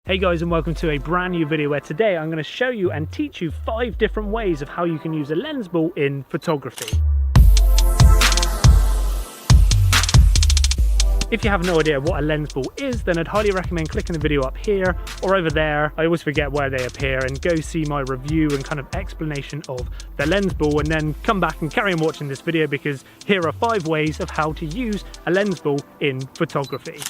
Hey guys, and welcome to a brand new video where today I'm going to show you and teach you 5 different ways of how you can use a lens ball in photography. If you have no idea what a lens ball is, then I'd highly recommend clicking the video up here or over there. I always forget where they appear, and go see my review and kind of explanation of the lens ball, and then come back and carry on watching this video because here are 5 ways of how to use a lens ball in photography.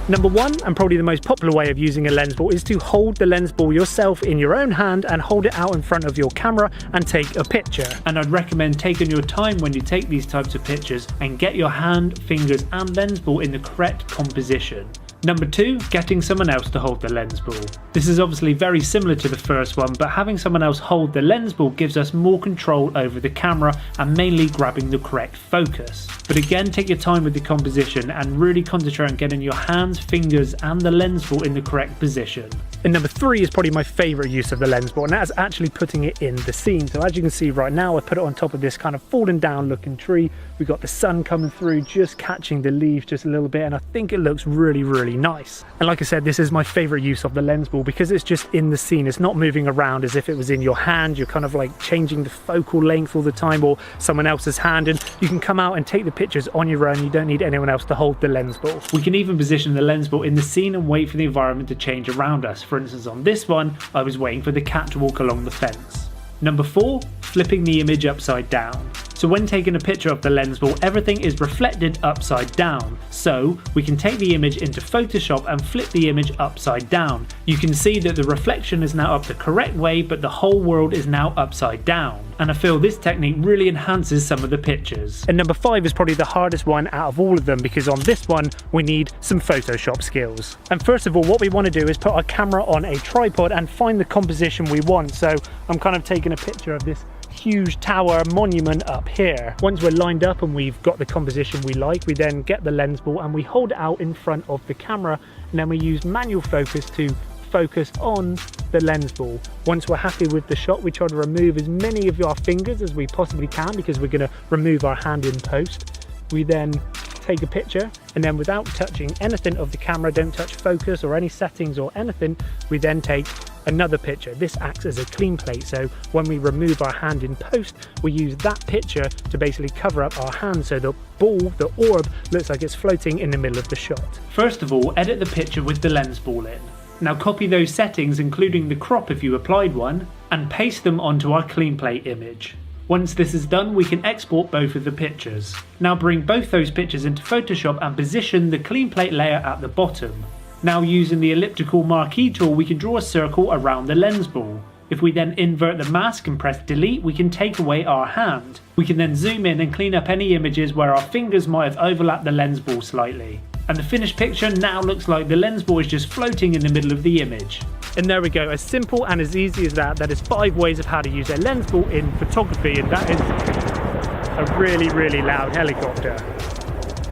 Number 1, and probably the most popular way of using a lens ball, is to hold the lens ball yourself in your own hand and hold it out in front of your camera and take a picture. And I'd recommend taking your time when you take these types of pictures and get your hand, fingers and lens ball in the correct composition. Number 2, getting someone else to hold the lens ball. This is obviously very similar to the first one, but having someone else hold the lens ball gives us more control over the camera and mainly grabbing the correct focus. But again, take your time with the composition and really concentrate on getting your hands, fingers and the lens ball in the correct position. And number 3 is probably my favourite use of the lens ball, and that's actually putting it in the scene. So as you can see right now, I put it on top of this kind of fallen down looking tree. We've got the sun coming through, just catching the leaves just a little bit, and I think it looks really nice. And like I said, this is my favourite use of the lens ball because it's just in the scene. It's not moving around as if it was in your hand. You're kind of like changing the focal length all the time, or someone else's hand, and you can come out and take the pictures on your own. You don't need anyone else to hold the lens ball. We can even position the lens ball in the scene and wait for the environment to change around us. For instance, on this one, I was waiting for the cat to walk along the fence. Number 4, flipping the image upside down. So when taking a picture of the lens ball, everything is reflected upside down. So we can take the image into Photoshop and flip the image upside down. You can see that the reflection is now up the correct way, but the whole world is now upside down. And I feel this technique really enhances some of the pictures. And number 5 is probably the hardest one out of all of them, because on this one we need some Photoshop skills. And first of all, what we want to do is put our camera on a tripod and find the composition we want. So I'm kind of taking a picture of this huge tower monument up here. Once we're lined up and we've got the composition we like, we then get the lens ball and we hold it out in front of the camera, and then we use manual focus to focus on the lens ball. Once we're happy with the shot, we try to remove as many of our fingers as we possibly can, because we're going to remove our hand in post. We then take a picture, and then without touching anything of the camera, don't touch focus or any settings or anything, we then take another picture. This acts as a clean plate, so when we remove our hand in post, we use that picture to basically cover up our hand so the ball, the orb, looks like it's floating in the middle of the shot. First of all, edit the picture with the lens ball in. Now copy those settings, including the crop if you applied one, and paste them onto our clean plate image. Once this is done, we can export both of the pictures. Now bring both those pictures into Photoshop and position the clean plate layer at the bottom. Now using the elliptical marquee tool, we can draw a circle around the lens ball. If we then invert the mask and press delete, we can take away our hand. We can then zoom in and clean up any images where our fingers might have overlapped the lens ball slightly. And the finished picture now looks like the lens ball is just floating in the middle of the image. And there we go, as simple and as easy as that. That is 5 ways of how to use a lens ball in photography, and that is a really loud helicopter.